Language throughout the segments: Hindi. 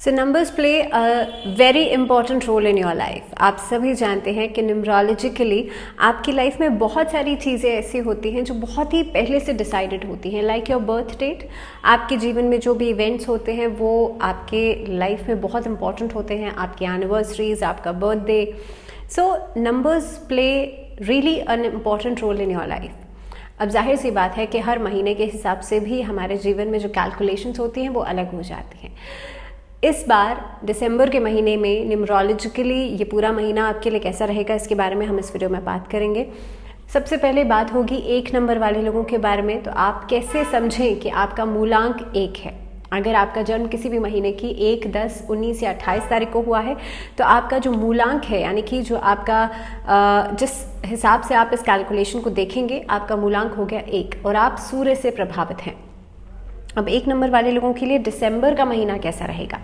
So numbers play a very important role in your life. आप सभी जानते हैं कि न्यूमरोलॉजिकली आपकी लाइफ में बहुत सारी चीज़ें ऐसी होती हैं जो बहुत ही पहले से डिसाइडेड होती हैं, लाइक योर बर्थ डेट। आपके जीवन में जो भी इवेंट्स होते हैं वो आपके लाइफ में बहुत इंपॉर्टेंट होते हैं, आपकी एनिवर्सरीज, आपका birthday. So numbers play really an important role in your life. अब जाहिर सी बात है कि हर महीने के हिसाब से भी हमारे जीवन में जो कैलकुलेशंस होती हैं वो अलग हो जाती हैं। इस बार दिसंबर के महीने में न्यूमरोलॉजिकली ये पूरा महीना आपके लिए कैसा रहेगा, इसके बारे में हम इस वीडियो में बात करेंगे। सबसे पहले बात होगी 1 नंबर वाले लोगों के बारे में। तो आप कैसे समझें कि आपका मूलांक 1 है। अगर आपका जन्म किसी भी महीने की 1, 10, 19 या 28 तारीख को हुआ है तो आपका जो मूलांक है, यानी कि जो आपका जिस हिसाब से आप इस कैलकुलेशन को देखेंगे, आपका मूलांक हो गया 1 और आप सूर्य से प्रभावित हैं। अब 1 नंबर वाले लोगों के लिए दिसंबर का महीना कैसा रहेगा।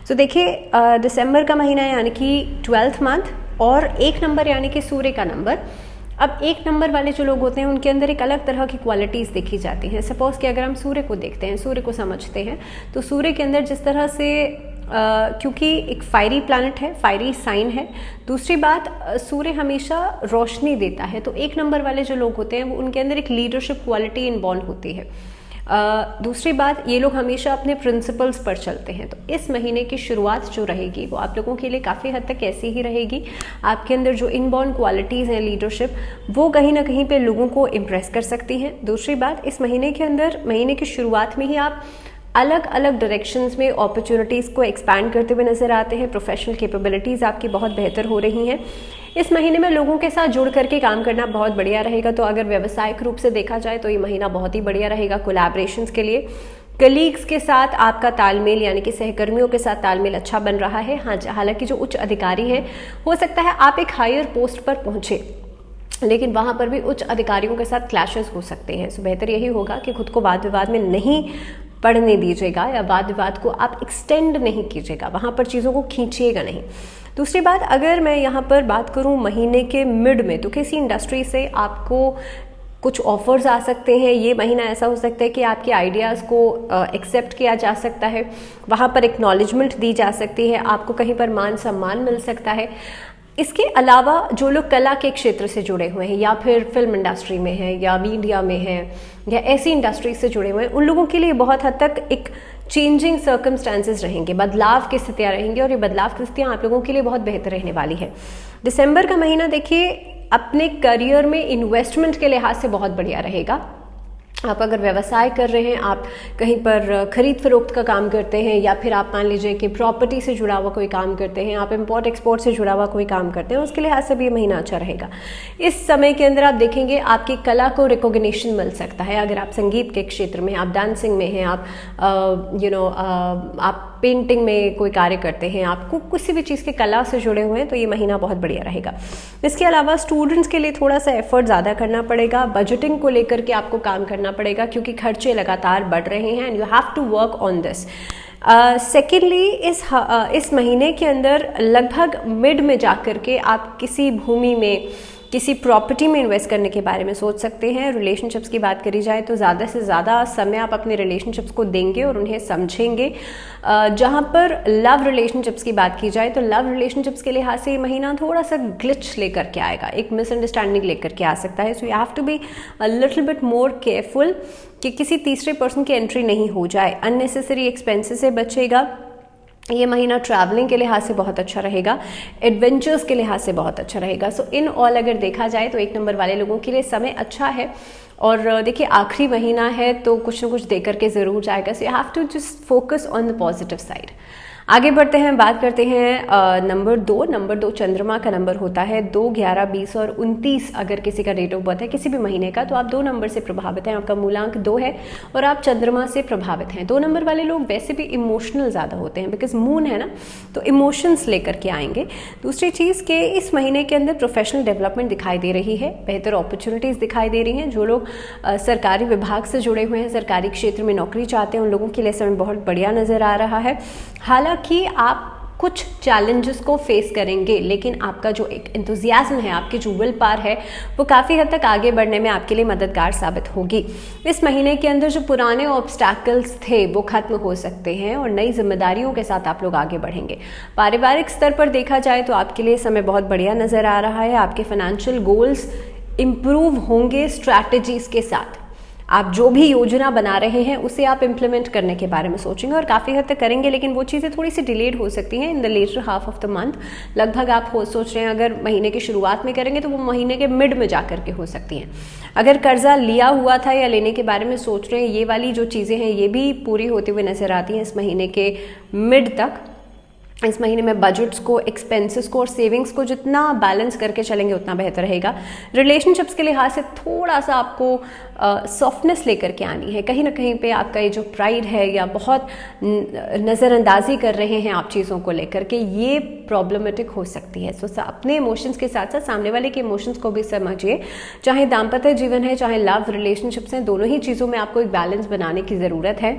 तो देखिए, दिसंबर का महीना यानी कि 12th मंथ और 1 नंबर यानी कि सूर्य का नंबर। अब 1 नंबर वाले जो लोग होते हैं उनके अंदर एक अलग तरह की क्वालिटीज़ देखी जाती हैं। सपोज़ कि अगर हम सूर्य को देखते हैं, सूर्य को समझते हैं, तो सूर्य के अंदर जिस तरह से क्योंकि एक फायरी प्लैनेट है, फायरी साइन है। दूसरी बात, सूर्य हमेशा रोशनी देता है। तो 1 नंबर वाले जो लोग होते हैं वो उनके अंदर एक लीडरशिप क्वालिटी इनबॉर्न होती है। दूसरी बात, ये लोग हमेशा अपने प्रिंसिपल्स पर चलते हैं। तो इस महीने की शुरुआत जो रहेगी वो आप लोगों के लिए काफ़ी हद तक ऐसी ही रहेगी। आपके अंदर जो इनबॉर्न क्वालिटीज़ हैं, लीडरशिप, वो कहीं ना कहीं पे लोगों को इम्प्रेस कर सकती हैं। दूसरी बात, इस महीने के अंदर, महीने की शुरुआत में ही आप अलग अलग डायरेक्शंस में अपॉर्चुनिटीज़ को एक्सपैंड करते हुए नजर आते हैं। प्रोफेशनल कैपेबिलिटीज़ आपकी बहुत बेहतर हो रही हैं। इस महीने में लोगों के साथ जुड़ करके काम करना बहुत बढ़िया रहेगा। तो अगर व्यावसायिक रूप से देखा जाए तो ये महीना बहुत ही बढ़िया रहेगा कोलैबोरेशंस के लिए। कलीग्स के साथ आपका तालमेल, यानी कि सहकर्मियों के साथ तालमेल अच्छा बन रहा है। हाँ, हालांकि जो उच्च अधिकारी हैं, हो सकता है आप एक हायर पोस्ट पर पहुंचे, लेकिन वहाँ पर भी उच्च अधिकारियों के साथ क्लैशेस हो सकते हैं। सो बेहतर यही होगा कि खुद को वाद विवाद में नहीं पढ़ने दीजिएगा या वाद विवाद को आप एक्सटेंड नहीं कीजिएगा, वहाँ पर चीज़ों को खींचिएगा नहीं। दूसरी बात, अगर मैं यहाँ पर बात करूँ महीने के मिड में, तो किसी इंडस्ट्री से आपको कुछ ऑफर्स आ सकते हैं। ये महीना ऐसा हो सकता है कि आपके आइडियाज़ को एक्सेप्ट किया जा सकता है, वहाँ पर एक्नॉलेजमेंट दी जा सकती है, आपको कहीं पर मान सम्मान मिल सकता है। इसके अलावा जो लोग कला के क्षेत्र से जुड़े हुए हैं या फिर फिल्म इंडस्ट्री में हैं या मीडिया में हैं या ऐसी इंडस्ट्री से जुड़े हुए हैं, उन लोगों के लिए बहुत हद तक एक चेंजिंग सर्कमस्टांसेस रहेंगे, बदलाव की स्थितियाँ रहेंगी और ये बदलाव की स्थितियाँ आप लोगों के लिए बहुत बेहतर रहने वाली है। दिसंबर का महीना देखिए, अपने करियर में इन्वेस्टमेंट के लिहाज से बहुत बढ़िया रहेगा। आप अगर व्यवसाय कर रहे हैं, आप कहीं पर खरीद फरोख्त का काम करते हैं या फिर आप मान लीजिए कि प्रॉपर्टी से जुड़ा हुआ कोई काम करते हैं, आप इंपोर्ट एक्सपोर्ट से जुड़ा हुआ कोई काम करते हैं, उसके लिहाज से भी ये महीना अच्छा रहेगा। इस समय के अंदर आप देखेंगे आपकी कला को रिकॉग्निशन मिल सकता है। अगर आप संगीत के क्षेत्र में, आप डांसिंग में हैं, आप आप पेंटिंग में कोई कार्य करते हैं, आपको किसी भी चीज़ की कला से जुड़े हुए हैं, तो ये महीना बहुत बढ़िया रहेगा। इसके अलावा स्टूडेंट्स के लिए थोड़ा सा एफर्ट ज़्यादा करना पड़ेगा। बजटिंग को लेकर के आपको काम करना पड़ेगा क्योंकि खर्चे लगातार बढ़ रहे हैं and you have to work on this. Secondly, इस महीने के अंदर लगभग मिड में जाकर के आप किसी भूमि में, किसी प्रॉपर्टी में इन्वेस्ट करने के बारे में सोच सकते हैं। रिलेशनशिप्स की बात करी जाए तो ज़्यादा से ज़्यादा समय आप अपने रिलेशनशिप्स को देंगे और उन्हें समझेंगे। जहाँ पर लव रिलेशनशिप्स की बात की जाए तो लव रिलेशनशिप्स के लिहाज से ये महीना थोड़ा सा ग्लिच लेकर के आएगा, एक मिसअंडरस्टैंडिंग लेकर के आ सकता है। So you have to be a little bit more careful कि किसी तीसरे पर्सन की एंट्री नहीं हो जाए। अननेसेसरी एक्सपेंसेस से बचेगा। ये महीना ट्रैवलिंग के लिहाज से बहुत अच्छा रहेगा, एडवेंचर्स के लिहाज से बहुत अच्छा रहेगा। सो इन ऑल अगर देखा जाए तो 1 नंबर वाले लोगों के लिए समय अच्छा है। और देखिए, आखिरी महीना है तो कुछ न कुछ दे करके ज़रूर जाएगा। So you have to just focus on the positive side. आगे बढ़ते हैं, बात करते हैं नंबर 2। नंबर 2 चंद्रमा का नंबर होता है। 2, 11, 20 और 29 अगर किसी का डेट ऑफ बर्थ है किसी भी महीने का, तो आप 2 नंबर से प्रभावित हैं। आपका मूलांक 2 है और आप चंद्रमा से प्रभावित हैं। 2 नंबर वाले लोग वैसे भी इमोशनल ज़्यादा होते हैं, बिकॉज मून है ना, तो इमोशंस लेकर के आएंगे। दूसरी चीज़ के इस महीने के अंदर प्रोफेशनल डेवलपमेंट दिखाई दे रही है, बेहतर अपॉर्चुनिटीज़ दिखाई दे रही हैं। जो लोग सरकारी विभाग से जुड़े हुए हैं, सरकारी क्षेत्र में नौकरी चाहते हैं, उन लोगों के लिए समय बहुत बढ़िया नज़र आ रहा है। हालांकि आप कुछ चैलेंजेस को फेस करेंगे, लेकिन आपका जो एक एंथुजियाज्म है, आपकी जो विल पावर है, वो काफ़ी हद तक आगे बढ़ने में आपके लिए मददगार साबित होगी। इस महीने के अंदर जो पुराने ऑब्स्टैकल्स थे वो खत्म हो सकते हैं और नई जिम्मेदारियों के साथ आप लोग आगे बढ़ेंगे। पारिवारिक स्तर पर देखा जाए तो आपके लिए समय बहुत बढ़िया नज़र आ रहा है। आपके फाइनेंशियल गोल्स इम्प्रूव होंगे स्ट्रैटेजीज के साथ। आप जो भी योजना बना रहे हैं उसे आप इम्प्लीमेंट करने के बारे में सोचेंगे और काफ़ी हद तक करेंगे, लेकिन वो चीज़ें थोड़ी सी डिलेड हो सकती हैं in the latter half of the month. लगभग आप सोच रहे हैं अगर महीने की शुरुआत में करेंगे तो वो महीने के मिड में जा करके हो सकती हैं। अगर कर्जा लिया हुआ था या लेने के बारे में सोच रहे हैं, ये वाली जो चीज़ें हैं ये भी पूरी होते हुए नजर आती हैं इस महीने के मिड तक। इस महीने में बजट्स को, एक्सपेंसेस को और सेविंग्स को जितना बैलेंस करके चलेंगे उतना बेहतर रहेगा। रिलेशनशिप्स के लिहाज से थोड़ा सा आपको सॉफ्टनेस लेकर के आनी है। कहीं ना कहीं पे आपका ये जो प्राइड है या बहुत नज़रअंदाजी कर रहे हैं आप चीज़ों को लेकर के, ये प्रॉब्लमेटिक हो सकती है। सो अपने इमोशंस के साथ साथ सामने वाले के इमोशंस को भी समझिए। चाहे दाम्पत्य जीवन है, चाहे लव रिलेशनशिप्स हैं, दोनों ही चीज़ों में आपको एक बैलेंस बनाने की ज़रूरत है।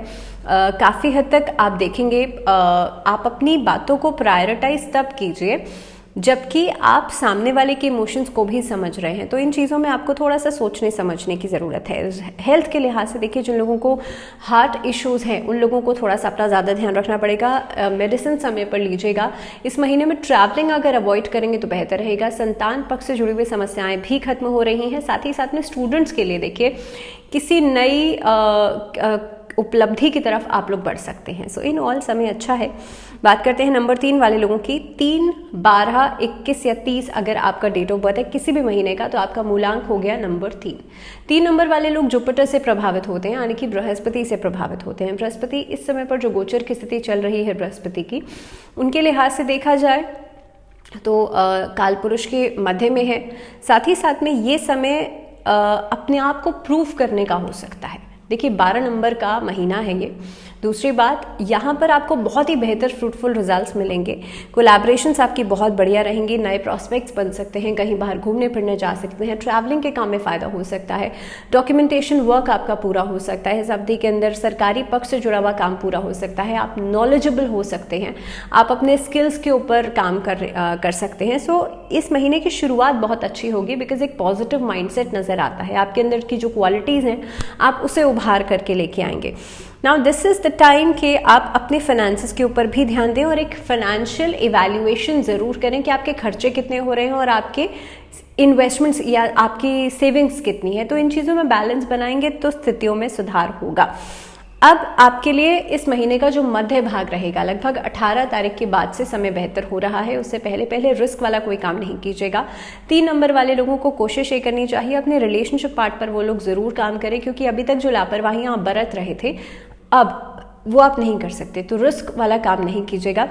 काफ़ी हद तक आप देखेंगे आप अपनी बातों को प्रायोरिटाइज तब कीजिए जबकि आप सामने वाले के इमोशंस को भी समझ रहे हैं। तो इन चीज़ों में आपको थोड़ा सा सोचने समझने की ज़रूरत है। हेल्थ के लिहाज से देखिए, जिन लोगों को हार्ट इश्यूज़ हैं उन लोगों को थोड़ा सा अपना ज़्यादा ध्यान रखना पड़ेगा। मेडिसिन समय पर लीजिएगा। इस महीने में ट्रैवलिंग अगर अवॉइड करेंगे तो बेहतर रहेगा। संतान पक्ष से जुड़ी हुई समस्याएं भी खत्म हो रही हैं। साथ ही साथ में स्टूडेंट्स के लिए देखिए किसी नई उपलब्धि की तरफ आप लोग बढ़ सकते हैं। सो इन ऑल समय अच्छा है। बात करते हैं नंबर 3 वाले लोगों की। 3, 12, 21 या 30 अगर आपका डेट ऑफ बर्थ है किसी भी महीने का तो आपका मूलांक हो गया नंबर 3। 3 नंबर वाले लोग जुपिटर से प्रभावित होते हैं, यानी कि बृहस्पति से प्रभावित होते हैं। बृहस्पति इस समय पर जो गोचर की स्थिति चल रही है बृहस्पति की, उनके लिहाज से देखा जाए तो कालपुरुष के मध्य में है। साथ ही साथ में ये समय अपने आप को प्रूव करने का हो सकता है। देखिए 12 नंबर का महीना है ये। दूसरी बात, यहाँ पर आपको बहुत ही बेहतर फ्रूटफुल रिजल्ट्स मिलेंगे। कोलैबोरेशंस आपकी बहुत बढ़िया रहेंगी। नए प्रॉस्पेक्ट्स बन सकते हैं। कहीं बाहर घूमने फिरने जा सकते हैं। ट्रैवलिंग के काम में फ़ायदा हो सकता है। डॉक्यूमेंटेशन वर्क आपका पूरा हो सकता है। इस अवधि के अंदर सरकारी पक्ष से जुड़ा हुआ काम पूरा हो सकता है। आप नॉलेजेबल हो सकते हैं। आप अपने स्किल्स के ऊपर काम कर सकते हैं। सो इस महीने की शुरुआत बहुत अच्छी होगी बिकॉज एक पॉजिटिव माइंडसेट नज़र आता है। आपके अंदर की जो क्वालिटीज़ हैं आप उसे उभार करके लेके आएंगे। Now this is the time कि आप अपने फाइनेंसेस के ऊपर भी ध्यान दें और एक फाइनेंशियल इवैल्यूएशन ज़रूर करें कि आपके खर्चे कितने हो रहे हैं और आपके इन्वेस्टमेंट्स या आपकी सेविंग्स कितनी है। तो इन चीज़ों में बैलेंस बनाएंगे तो स्थितियों में सुधार होगा। अब आपके लिए इस महीने का जो मध्य भाग रहेगा, लगभग 18 तारीख के बाद से समय बेहतर हो रहा है। उससे पहले रिस्क वाला कोई काम नहीं कीजिएगा। 3 नंबर वाले लोगों को कोशिश ये करनी चाहिए अपने रिलेशनशिप पार्ट पर वो लोग ज़रूर काम करें, क्योंकि अभी तक जो लापरवाहियाँ आप बरत रहे थे अब वो आप नहीं कर सकते। तो रिस्क वाला काम नहीं कीजिएगा।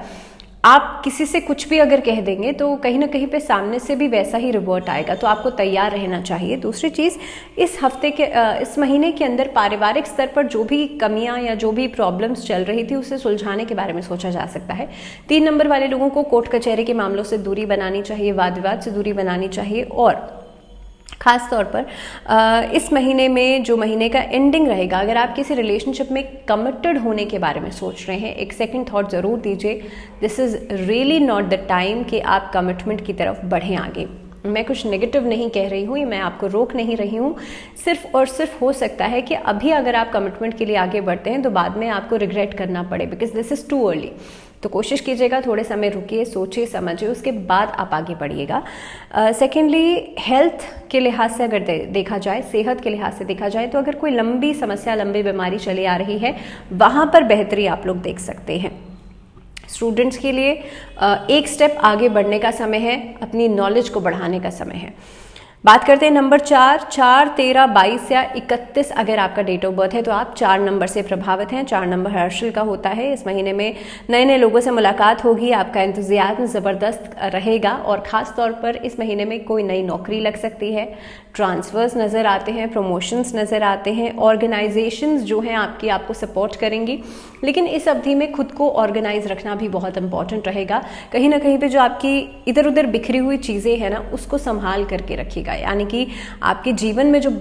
आप किसी से कुछ भी अगर कह देंगे तो कहीं ना कहीं पे सामने से भी वैसा ही रिवर्ट आएगा, तो आपको तैयार रहना चाहिए। दूसरी चीज़, इस महीने के अंदर पारिवारिक स्तर पर जो भी कमियां या जो भी प्रॉब्लम्स चल रही थी उसे सुलझाने के बारे में सोचा जा सकता है। 3 नंबर वाले लोगों को कोर्ट कचहरी के मामलों से दूरी बनानी चाहिए, वाद विवाद से दूरी बनानी चाहिए। और खास तौर पर इस महीने में जो महीने का एंडिंग रहेगा, अगर आप किसी रिलेशनशिप में कमिटेड होने के बारे में सोच रहे हैं, एक सेकंड थॉट ज़रूर दीजिए। This is really not the time कि आप कमिटमेंट की तरफ बढ़ें आगे। मैं कुछ नेगेटिव नहीं कह रही हूँ, मैं आपको रोक नहीं रही हूँ। सिर्फ और सिर्फ हो सकता है कि अभी अगर आप कमिटमेंट के लिए आगे बढ़ते हैं तो बाद में आपको रिग्रेट करना पड़े, because this is too early. तो कोशिश कीजिएगा, थोड़े समय रुकिए, सोचिए समझिए, उसके बाद आप आगे बढ़िएगा। सेकेंडली, हेल्थ के लिहाज से अगर देखा जाए, सेहत के लिहाज से देखा जाए तो अगर कोई लंबी समस्या, लंबी बीमारी चली आ रही है, वहाँ पर बेहतरी आप लोग देख सकते हैं। स्टूडेंट्स के लिए एक स्टेप आगे बढ़ने का समय है, अपनी नॉलेज को बढ़ाने का समय है। बात करते हैं नंबर 4, 13, 22 या 31 अगर आपका डेट ऑफ बर्थ है तो आप 4 नंबर से प्रभावित हैं। 4 नंबर हर्षल का होता है। इस महीने में नए नए लोगों से मुलाकात होगी, आपका एंथुजियाज्म ज़बरदस्त रहेगा और ख़ास तौर पर इस महीने में कोई नई नौकरी लग सकती है। ट्रांसफर्स नज़र आते हैं, प्रमोशंस नज़र आते हैं, ऑर्गेनाइजेशंस जो हैं आपको सपोर्ट करेंगी। लेकिन इस अवधि में खुद को ऑर्गेनाइज रखना भी बहुत इंपॉर्टेंट रहेगा। कहीं ना कहीं पे जो आपकी इधर उधर बिखरी हुई चीज़ें हैं ना, उसको संभाल करके रखिएगा। यानी कि आपके जीवन में जो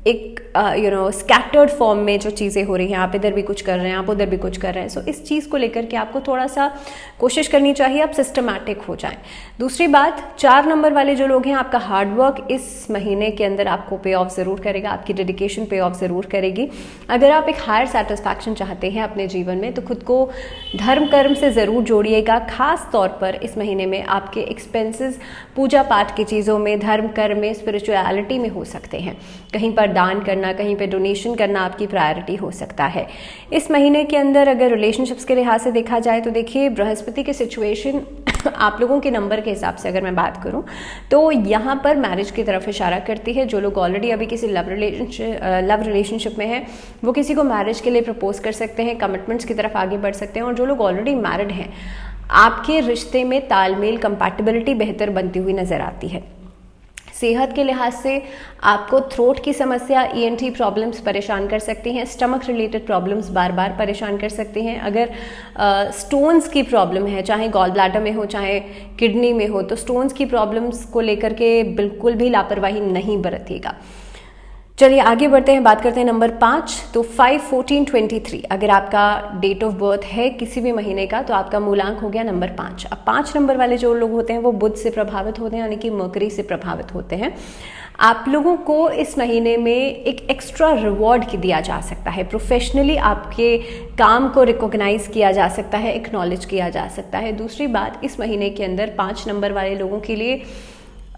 एक स्कैटर्ड फॉर्म में जो चीज़ें हो रही हैं, आप इधर भी कुछ कर रहे हैं, आप उधर भी कुछ कर रहे हैं। सो इस चीज़ को लेकर के आपको थोड़ा सा कोशिश करनी चाहिए आप सिस्टमैटिक हो जाएं। दूसरी बात, 4 नंबर वाले जो लोग हैं, आपका हार्डवर्क इस महीने के अंदर आपको पे ऑफ ज़रूर करेगा, आपकी डेडिकेशन पे ऑफ ज़रूर करेगी। अगर आप एक हायर सेटिस्फैक्शन चाहते हैं अपने जीवन में तो खुद को धर्म कर्म से ज़रूर जोड़िएगा। खास तौर पर इस महीने में आपके एक्सपेंसेस पूजा पाठ की चीज़ों में, धर्म कर्म में, स्पिरिचुअलिटी में हो सकते हैं। कहीं पर दान करना, कहीं पे डोनेशन करना आपकी प्रायोरिटी हो सकता है। इस महीने के अंदर अगर रिलेशनशिप्स के लिहाज से देखा जाए तो देखिए, बृहस्पति की सिचुएशन आप लोगों के नंबर के हिसाब से अगर मैं बात करूं तो यहाँ पर मैरिज की तरफ इशारा करती है। जो लोग ऑलरेडी अभी किसी लव रिलेशनशिप में हैं वो किसी को मैरिज के लिए प्रपोज कर सकते हैं, कमिटमेंट्स की तरफ आगे बढ़ सकते हैं। और जो लोग ऑलरेडी मैरिड हैं, आपके रिश्ते में तालमेल, कंपैटिबिलिटी बेहतर बनती हुई नजर आती है। सेहत के लिहाज से आपको थ्रोट की समस्या, ENT प्रॉब्लम्स परेशान कर सकती हैं। स्टमक रिलेटेड प्रॉब्लम्स बार बार परेशान कर सकती हैं। अगर स्टोन्स की प्रॉब्लम है, चाहे गॉल ब्लैडर में हो चाहे किडनी में हो, तो स्टोन्स की प्रॉब्लम्स को लेकर के बिल्कुल भी लापरवाही नहीं बरतिएगा। चलिए आगे बढ़ते हैं, बात करते हैं नंबर 5। तो 5, 14, 23 अगर आपका डेट ऑफ बर्थ है किसी भी महीने का तो आपका मूलांक हो गया नंबर 5। अब 5 नंबर वाले जो लोग होते हैं वो बुध से प्रभावित होते हैं, यानी कि मरकरी से प्रभावित होते हैं। आप लोगों को इस महीने में एक एक्स्ट्रा रिवॉर्ड दिया जा सकता है। प्रोफेशनली आपके काम को रिकॉग्नाइज किया जा सकता है, एक्नॉलेज किया जा सकता है। दूसरी बात, इस महीने के अंदर 5 नंबर वाले लोगों के लिए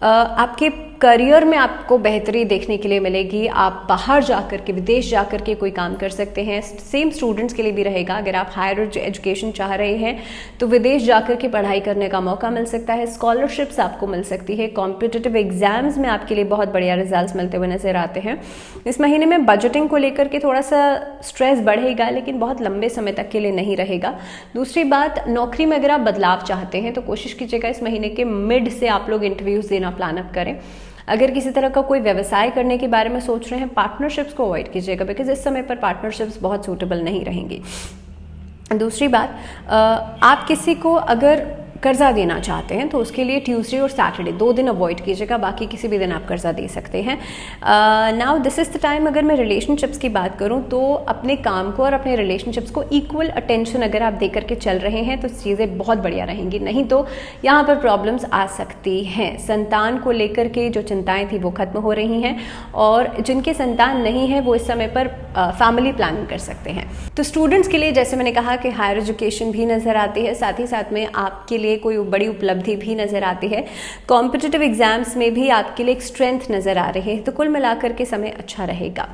आपके करियर में आपको बेहतरी देखने के लिए मिलेगी। आप बाहर जाकर के, विदेश जाकर के कोई काम कर सकते हैं। सेम स्टूडेंट्स के लिए भी रहेगा। अगर आप हायर एजुकेशन चाह रहे हैं तो विदेश जाकर के पढ़ाई करने का मौका मिल सकता है। स्कॉलरशिप्स आपको मिल सकती है। कॉम्पिटिटिव एग्जाम्स में आपके लिए बहुत बढ़िया रिजल्ट्स मिलते हुए नजर आते हैं। इस महीने में बजटिंग को लेकर के थोड़ा सा स्ट्रेस बढ़ेगा, लेकिन बहुत लंबे समय तक के लिए नहीं रहेगा। दूसरी बात, नौकरी में अगर आप बदलाव चाहते हैं तो कोशिश कीजिएगा इस महीने के मिड से आप लोग इंटरव्यूज देना प्लान अप करें। अगर किसी तरह का कोई व्यवसाय करने के बारे में सोच रहे हैं, पार्टनरशिप्स को अवॉइड कीजिएगा, बिकॉज इस समय पर पार्टनरशिप्स बहुत सूटेबल नहीं रहेंगी। दूसरी बात, आप किसी को अगर कर्जा देना चाहते हैं तो उसके लिए ट्यूसडे और सैटरडे 2 दिन अवॉइड कीजिएगा, बाकी किसी भी दिन आप कर्जा दे सकते हैं। Now this is the time, अगर मैं रिलेशनशिप्स की बात करूं तो अपने काम को और अपने रिलेशनशिप्स को इक्वल अटेंशन अगर आप देकर के चल रहे हैं तो चीज़ें बहुत बढ़िया रहेंगी, नहीं तो यहाँ पर प्रॉब्लम्स आ सकती हैं। संतान को लेकर के जो चिंताएं थी वो खत्म हो रही हैं, और जिनके संतान नहीं है वो इस समय पर फैमिली प्लानिंग कर सकते हैं। तो स्टूडेंट्स के लिए जैसे मैंने कहा कि हायर एजुकेशन भी नज़र आती है, साथ ही साथ में आपके लिए कोई बड़ी उपलब्धि भी नजर आती है। कॉम्पिटिटिव एग्जाम्स में भी आपके लिए एक स्ट्रेंथ नजर आ रही है। तो कुल मिलाकर के समय अच्छा रहेगा।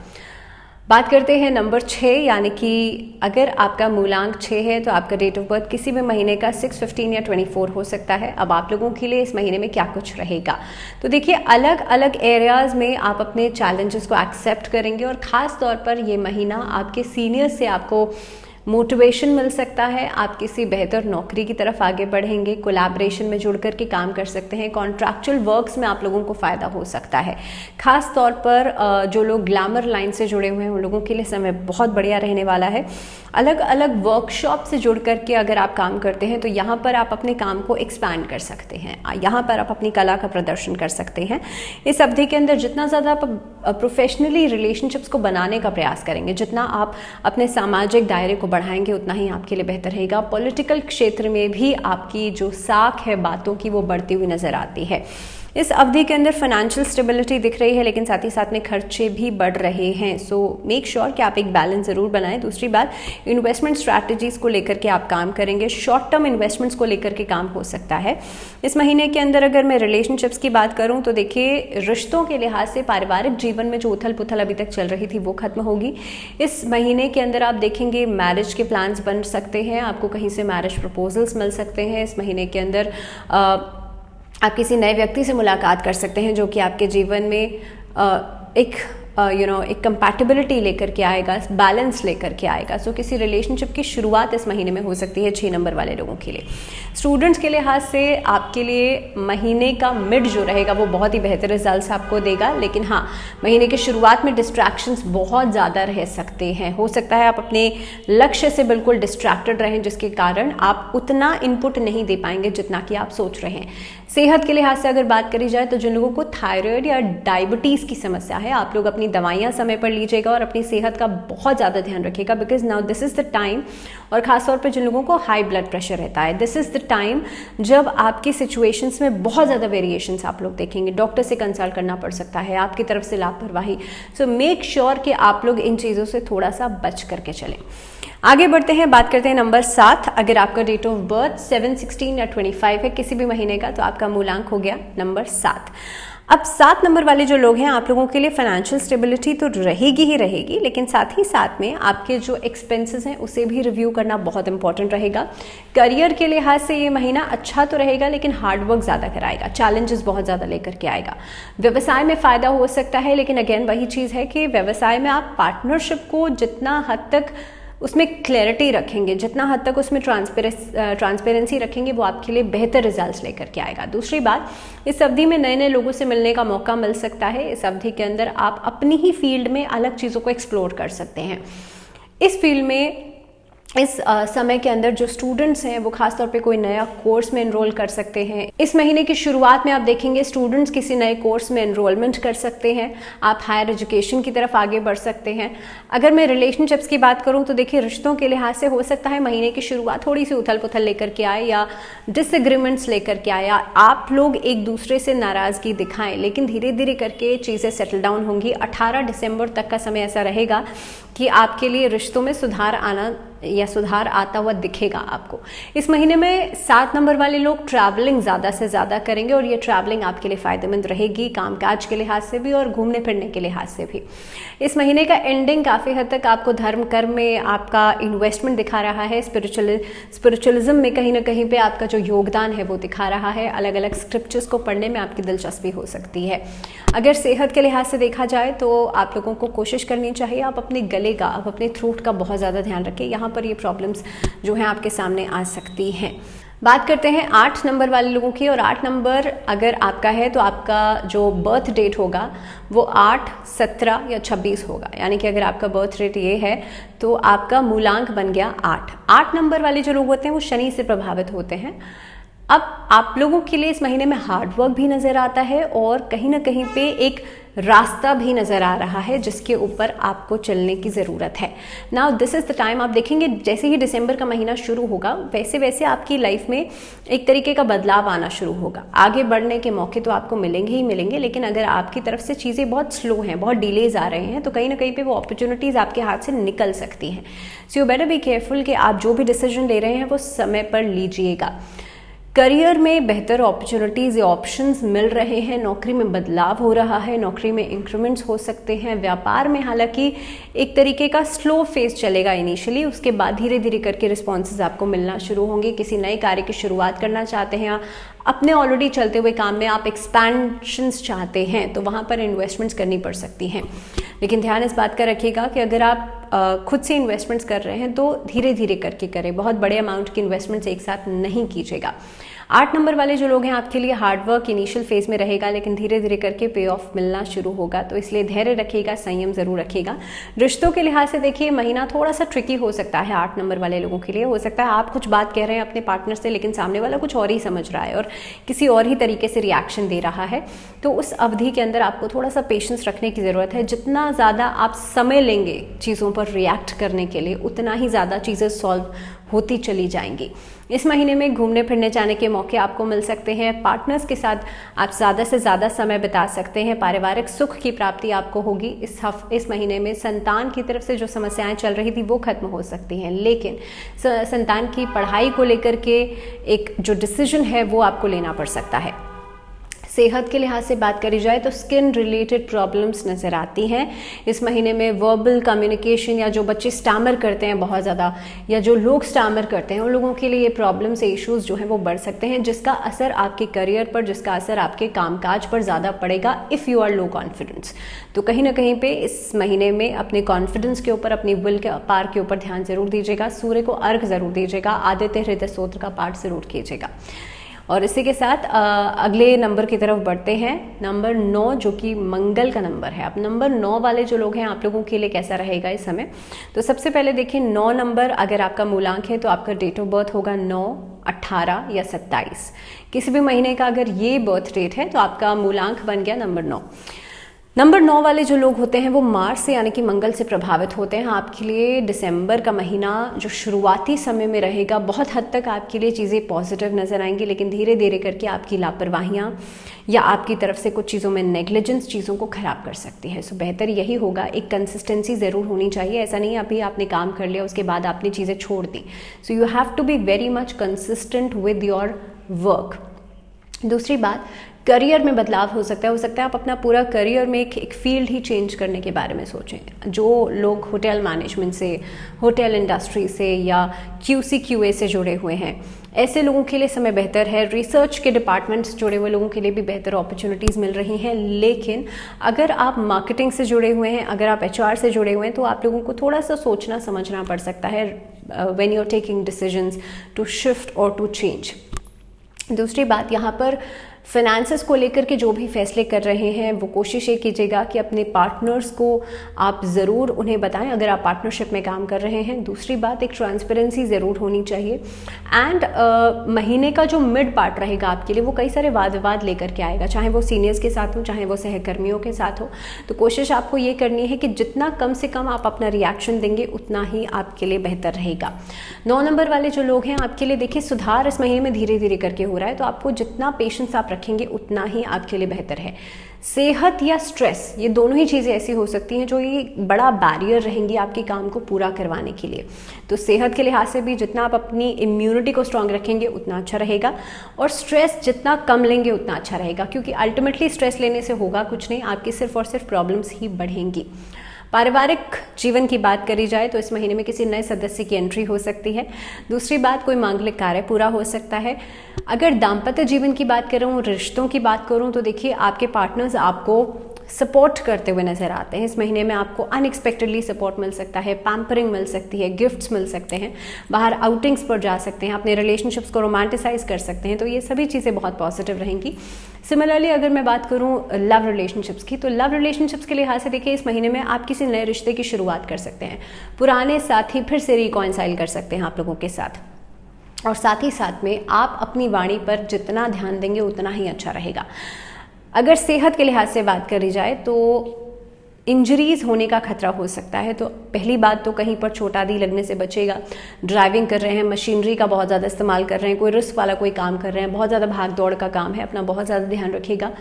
बात करते हैं नंबर 6, यानी कि अगर आपका मूलांक 6 है तो आपका डेट ऑफ बर्थ किसी भी महीने का 6, 15 या 24 हो सकता है। अब आप लोगों के लिए इस महीने में क्या कुछ रहेगा, तो देखिए अलग अलग एरियाज में आप अपने चैलेंजेस को एक्सेप्ट करेंगे, और ख़ास तौर पर ये महीना आपके सीनियर से आपको मोटिवेशन मिल सकता है। आप किसी बेहतर नौकरी की तरफ आगे बढ़ेंगे, कोलैबोरेशन में जुड़ कर के काम कर सकते हैं, कॉन्ट्रैक्चुअल वर्क्स में आप लोगों को फ़ायदा हो सकता है। खास तौर पर जो लोग ग्लैमर लाइन से जुड़े हुए हैं उन लोगों के लिए समय बहुत बढ़िया रहने वाला है। अलग अलग वर्कशॉप से जुड़ कर के अगर आप काम करते हैं तो यहाँ पर आप अपने काम को एक्सपैंड कर सकते हैं, यहाँ पर आप अपनी कला का प्रदर्शन कर सकते हैं। इस अवधि के अंदर जितना ज़्यादा आप प्रोफेशनली रिलेशनशिप्स को बनाने का प्रयास करेंगे, जितना आप अपने सामाजिक दायरे को बढ़ाएंगे, उतना ही आपके लिए बेहतर रहेगा। पॉलिटिकल क्षेत्र में भी आपकी जो साख है बातों की वो बढ़ती हुई नजर आती है। इस अवधि के अंदर फाइनेंशियल स्टेबिलिटी दिख रही है, लेकिन साथ ही साथ में खर्चे भी बढ़ रहे हैं। सो मेक श्योर कि आप एक बैलेंस जरूर बनाएं। दूसरी बात, इन्वेस्टमेंट स्ट्रैटेजीज को लेकर के आप काम करेंगे, शॉर्ट टर्म इन्वेस्टमेंट्स को लेकर के काम हो सकता है इस महीने के अंदर। अगर मैं रिलेशनशिप्स की बात करूं तो देखिए रिश्तों के लिहाज से पारिवारिक जीवन में जो उथल पुथल अभी तक चल रही थी वो खत्म होगी। इस महीने के अंदर आप देखेंगे मैरिज के प्लान्स बन सकते हैं, आपको कहीं से मैरिज प्रपोजल्स मिल सकते हैं। इस महीने के अंदर आप किसी नए व्यक्ति से मुलाकात कर सकते हैं जो कि आपके जीवन में एक कंपैटिबिलिटी लेकर के आएगा, बैलेंस लेकर के आएगा। सो किसी रिलेशनशिप की शुरुआत इस महीने में हो सकती है 6 नंबर वाले लोगों के लिए। स्टूडेंट्स के लिहाज से आपके लिए महीने का मिड जो रहेगा वो बहुत ही बेहतर रिजल्ट्स आपको देगा, लेकिन हाँ, महीने की शुरुआत में डिस्ट्रैक्शंस बहुत ज़्यादा रह सकते हैं। हो सकता है आप अपने लक्ष्य से बिल्कुल डिस्ट्रैक्टेड रहें, जिसके कारण आप उतना इनपुट नहीं दे पाएंगे जितना कि आप सोच रहे हैं। सेहत के लिहाज से अगर बात करी जाए तो जिन लोगों को थायराइड या डायबिटीज़ की समस्या है, आप लोग अपनी दवाइयाँ समय पर लीजिएगा और अपनी सेहत का बहुत ज़्यादा ध्यान रखिएगा, because now this is the time, और ख़ासतौर पर जिन लोगों को हाई ब्लड प्रेशर रहता है, दिस इज़ द टाइम जब आपकी सिचुएशंस में बहुत ज़्यादा वेरिएशंस आप लोग देखेंगे। डॉक्टर से कंसल्ट करना पड़ सकता है, आपकी तरफ से लापरवाही। सो मेक श्योर कि आप लोग इन चीज़ों से थोड़ा सा बच करके चलें। आगे बढ़ते हैं, बात करते हैं नंबर 7। अगर आपका डेट ऑफ बर्थ 7, 16 या 25 है किसी भी महीने का, तो आपका मूलांक हो गया नंबर 7। अब 7 नंबर वाले जो लोग हैं, आप लोगों के लिए फाइनेंशियल स्टेबिलिटी तो रहेगी ही रहेगी, लेकिन साथ ही साथ में आपके जो एक्सपेंसेस हैं उसे भी रिव्यू करना बहुत इंपॉर्टेंट रहेगा। करियर के लिहाज से ये महीना अच्छा तो रहेगा, लेकिन हार्डवर्क ज़्यादा कराएगा, चैलेंजेस बहुत ज़्यादा लेकर के आएगा। व्यवसाय में फ़ायदा हो सकता है, लेकिन अगेन वही चीज़ है कि व्यवसाय में आप पार्टनरशिप को जितना हद तक उसमें क्लैरिटी रखेंगे, जितना हद तक उसमें ट्रांसपेरेंसी रखेंगे, वो आपके लिए बेहतर रिजल्ट्स लेकर के आएगा। दूसरी बात, इस अवधि में नए नए लोगों से मिलने का मौका मिल सकता है। इस अवधि के अंदर आप अपनी ही फील्ड में अलग चीज़ों को एक्सप्लोर कर सकते हैं। इस फील्ड में इस समय के अंदर जो स्टूडेंट्स हैं वो खासतौर पे कोई नया कोर्स में एनरोल कर सकते हैं। इस महीने की शुरुआत में आप देखेंगे स्टूडेंट्स किसी नए कोर्स में एनरोलमेंट कर सकते हैं, आप हायर एजुकेशन की तरफ आगे बढ़ सकते हैं। अगर मैं रिलेशनशिप्स की बात करूं तो देखिए, रिश्तों के लिहाज से हो सकता है महीने की शुरुआत थोड़ी सी उथल पुथल लेकर के आए या डिसएग्रीमेंट्स लेकर के आए, या आप लोग एक दूसरे से नाराज़गी दिखाएं, लेकिन धीरे धीरे करके चीज़ें सेटल डाउन होंगी। 18 दिसंबर तक का समय ऐसा रहेगा कि आपके लिए रिश्तों में सुधार आना या सुधार आता हुआ दिखेगा आपको। इस महीने में 7 नंबर वाले लोग ट्रैवलिंग ज़्यादा से ज़्यादा करेंगे, और ये ट्रैवलिंग आपके लिए फ़ायदेमंद रहेगी, कामकाज के लिहाज से भी और घूमने फिरने के लिहाज से भी। इस महीने का एंडिंग काफ़ी हद तक आपको धर्म कर्म में आपका इन्वेस्टमेंट दिखा रहा है। स्पिरिचुअलिज्म में कहीं ना कहीं पे आपका जो योगदान है वो दिखा रहा है। अलग अलग स्क्रिप्चर्स को पढ़ने में आपकी दिलचस्पी हो सकती है। अगर सेहत के लिहाज से देखा जाए तो आप लोगों को कोशिश करनी चाहिए आप अपने गले का, आप अपने थ्रोट का बहुत ज़्यादा ध्यान रखें। यहाँ पर ये प्रॉब्लम्स जो हैं आपके सामने आ सकती हैं। बात करते हैं 8 नंबर वाले लोगों की, और 8 नंबर अगर आपका है तो आपका जो बर्थ डेट होगा वो 8, 17 या 26 होगा। यानी कि अगर आपका बर्थ डेट ये है तो आपका मूलांक बन गया 8। 8 नंबर वाले जो लोग होते हैं वो शनि से प्रभावित होते हैं। अब आप लोगों के लिए इस महीने में हार्डवर्क भी नज़र आता है और कहीं ना कहीं पे एक रास्ता भी नज़र आ रहा है जिसके ऊपर आपको चलने की ज़रूरत है। Now this is the time, आप देखेंगे जैसे ही दिसंबर का महीना शुरू होगा वैसे वैसे आपकी लाइफ में एक तरीके का बदलाव आना शुरू होगा। आगे बढ़ने के मौके तो आपको मिलेंगे ही मिलेंगे, लेकिन अगर आपकी तरफ से चीज़ें बहुत स्लो हैं, बहुत डिलेज आ रहे हैं, तो कहीं ना कहीं पे वो अपॉर्चुनिटीज़ आपके हाथ से निकल सकती हैं। So you better be careful कि आप जो भी डिसीजन ले रहे हैं वो समय पर लीजिएगा। करियर में बेहतर अपॉर्चुनिटीज़ या ऑप्शंस मिल रहे हैं, नौकरी में बदलाव हो रहा है, नौकरी में इंक्रीमेंट्स हो सकते हैं। व्यापार में हालांकि एक तरीके का स्लो फेज चलेगा इनिशियली, उसके बाद धीरे धीरे करके रिस्पॉन्सेज आपको मिलना शुरू होंगे। किसी नए कार्य की शुरुआत करना चाहते हैं, अपने ऑलरेडी चलते हुए काम में आप एक्सपेंशंस चाहते हैं, तो वहाँ पर इन्वेस्टमेंट्स करनी पड़ सकती हैं। लेकिन ध्यान इस बात का रखिएगा कि अगर आप खुद से इन्वेस्टमेंट्स कर रहे हैं तो धीरे धीरे करके करें, बहुत बड़े अमाउंट की इन्वेस्टमेंट्स एक साथ नहीं कीजिएगा। 8 नंबर वाले जो लोग हैं आपके लिए हार्डवर्क इनिशियल फेज में रहेगा, लेकिन धीरे धीरे करके पे ऑफ मिलना शुरू होगा, तो इसलिए धैर्य रखिएगा, संयम जरूर रखिएगा। रिश्तों के लिहाज से देखिए महीना थोड़ा सा ट्रिकी हो सकता है 8 नंबर वाले लोगों के लिए। हो सकता है आप कुछ बात कह रहे हैं अपने पार्टनर से, लेकिन सामने वाला कुछ और ही समझ रहा है और किसी और ही तरीके से रिएक्शन दे रहा है, तो उस अवधि के अंदर आपको थोड़ा सा पेशेंस रखने की ज़रूरत है। जितना ज़्यादा आप समय लेंगे चीज़ों पर रिएक्ट करने के लिए, उतना ही ज़्यादा चीज़ें सॉल्व होती चली जाएंगी। इस महीने में घूमने फिरने जाने के मौके आपको मिल सकते हैं। पार्टनर्स के साथ आप ज़्यादा से ज़्यादा समय बिता सकते हैं। पारिवारिक सुख की प्राप्ति आपको होगी। इस महीने में संतान की तरफ से जो समस्याएं चल रही थी वो खत्म हो सकती हैं, लेकिन संतान की पढ़ाई को लेकर के एक जो डिसीजन है वो आपको लेना पड़ सकता है। सेहत के लिहाज से बात करी जाए तो स्किन रिलेटेड प्रॉब्लम्स नज़र आती हैं इस महीने में। वर्बल कम्युनिकेशन, या जो बच्चे स्टैमर करते हैं बहुत ज़्यादा, या जो लोग स्टैमर करते हैं, उन लोगों के लिए ये प्रॉब्लम्स इश्यूज जो हैं वो बढ़ सकते हैं, जिसका असर आपके करियर पर, जिसका असर आपके कामकाज पर ज़्यादा पड़ेगा if you are low confidence. तो कहीं ना कहीं पे इस महीने में अपने कॉन्फिडेंस के ऊपर, अपनी विल के पार के ऊपर ध्यान ज़रूर दीजिएगा। सूर्य को अर्घ ज़रूर दीजिएगा। आदित्य हृदय स्तोत्र का पाठ ज़रूर कीजिएगा। और इसी के साथ अगले नंबर की तरफ बढ़ते हैं, नंबर 9, जो कि मंगल का नंबर है। अब नंबर 9 वाले जो लोग हैं आप लोगों के लिए कैसा रहेगा इस समय? तो सबसे पहले देखिए 9 नंबर अगर आपका मूलांक है तो आपका डेट ऑफ बर्थ होगा 9, 18 या 27। किसी भी महीने का अगर ये बर्थ डेट है तो आपका मूलांक बन गया नंबर 9। नंबर 9 वाले जो लोग होते हैं वो मार्स से यानी कि मंगल से प्रभावित होते हैं। आपके लिए दिसंबर का महीना जो शुरुआती समय में रहेगा, बहुत हद तक आपके लिए चीज़ें पॉजिटिव नज़र आएंगी, लेकिन धीरे धीरे करके आपकी लापरवाहियाँ या आपकी तरफ से कुछ चीज़ों में नेग्लिजेंस चीज़ों को ख़राब कर सकती है। सो बेहतर यही होगा, एक कंसिस्टेंसी ज़रूर होनी चाहिए। ऐसा नहीं अभी आपने काम कर लिया उसके बाद आपने चीज़ें छोड़ दी। So you have to be very much consistent with your work. दूसरी बात, करियर में बदलाव हो सकता है आप अपना पूरा करियर में एक फील्ड ही चेंज करने के बारे में सोचें। जो लोग होटल मैनेजमेंट से, होटल इंडस्ट्री से या QC QA से जुड़े हुए हैं, ऐसे लोगों के लिए समय बेहतर है। रिसर्च के डिपार्टमेंट्स जुड़े हुए लोगों के लिए भी बेहतर अपॉर्चुनिटीज़ मिल रही हैं। लेकिन अगर आप मार्केटिंग से जुड़े हुए हैं, अगर आप HR से जुड़े हुए हैं, तो आप लोगों को थोड़ा सा सोचना समझना पड़ सकता है when you are taking decisions to shift और टू चेंज। दूसरी बात, यहाँ पर फाइनेंसेस को लेकर के जो भी फैसले कर रहे हैं वो कोशिश ये कीजिएगा कि अपने पार्टनर्स को आप ज़रूर उन्हें बताएं अगर आप पार्टनरशिप में काम कर रहे हैं। दूसरी बात, एक ट्रांसपेरेंसी ज़रूर होनी चाहिए। एंड महीने का जो मिड पार्ट रहेगा आपके लिए वो कई सारे वाद विवाद लेकर के आएगा, चाहे वो सीनियर्स के साथ हो, चाहे वो सहकर्मियों के साथ हो। तो कोशिश आपको ये करनी है कि जितना कम से कम आप अपना रिएक्शन देंगे उतना ही आपके लिए बेहतर रहेगा। 9 नंबर वाले जो लोग हैं, आपके लिए देखिए सुधार इस महीने में धीरे धीरे करके हो रहा है, तो आपको जितना पेशेंस आप रखेंगे उतना ही आपके लिए बेहतर है। सेहत या स्ट्रेस, ये दोनों ही चीज़ें ऐसी हो सकती हैं जो ये बड़ा बैरियर रहेंगी आपके काम को पूरा करवाने के लिए। तो सेहत के लिहाज से भी जितना आप अपनी इम्यूनिटी को स्ट्रांग रखेंगे उतना अच्छा रहेगा, और स्ट्रेस जितना कम लेंगे उतना अच्छा रहेगा, क्योंकि अल्टीमेटली स्ट्रेस लेने से होगा कुछ नहीं, आपकी सिर्फ और सिर्फ प्रॉब्लम्स ही बढ़ेंगी। पारिवारिक जीवन की बात करी जाए तो इस महीने में किसी नए सदस्य की एंट्री हो सकती है। दूसरी बात, कोई मांगलिक कार्य पूरा हो सकता है। अगर दाम्पत्य जीवन की बात कर रहा हूँ, रिश्तों की बात करूँ, तो देखिए आपके पार्टनर्स आपको सपोर्ट करते हुए नजर आते हैं। इस महीने में आपको अनएक्सपेक्टेडली सपोर्ट मिल सकता है, पैम्परिंग मिल सकती है, गिफ्ट्स मिल सकते हैं, बाहर आउटिंग्स पर जा सकते हैं, अपने रिलेशनशिप्स को रोमांटिसाइज कर सकते हैं। तो ये सभी चीज़ें बहुत पॉजिटिव रहेंगी। सिमिलरली अगर मैं बात करूँ लव रिलेशनशिप्स की, तो लव रिलेशनशिप्स के लिहाज से देखिए इस महीने में आप किसी नए रिश्ते की शुरुआत कर सकते हैं। पुराने साथी फिर से रिकॉन्साइल कर सकते हैं आप लोगों के साथ, और साथ ही साथ में आप अपनी वाणी पर जितना ध्यान देंगे उतना ही अच्छा रहेगा। अगर सेहत के लिहाज से बात करी जाए तो इंजरीज होने का खतरा हो सकता है। तो पहली बात तो कहीं पर चोट आदि लगने से बचेगा। ड्राइविंग कर रहे हैं, मशीनरी का बहुत ज़्यादा इस्तेमाल कर रहे हैं, कोई रिस्क वाला कोई काम कर रहे हैं, बहुत ज़्यादा भाग दौड़ का काम है, अपना बहुत ज़्यादा ध्यान रखिएगा।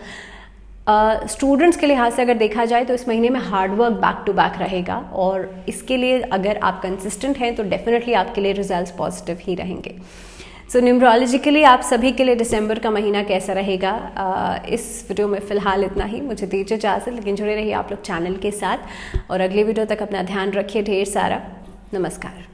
स्टूडेंट्स के लिहाज से अगर देखा जाए तो इस महीने में हार्डवर्क बैक टू बैक रहेगा, और इसके लिए अगर आप कंसिस्टेंट हैं तो डेफिनेटली आपके लिए रिजल्ट्स पॉजिटिव ही रहेंगे। सो न्यूमरोलॉजिकली आप सभी के लिए दिसंबर का महीना कैसा रहेगा, इस वीडियो में फ़िलहाल इतना ही। मुझे दीजिए इजाज़त, लेकिन जुड़े रहिए आप लोग चैनल के साथ, और अगले वीडियो तक अपना ध्यान रखिए ढेर सारा। नमस्कार।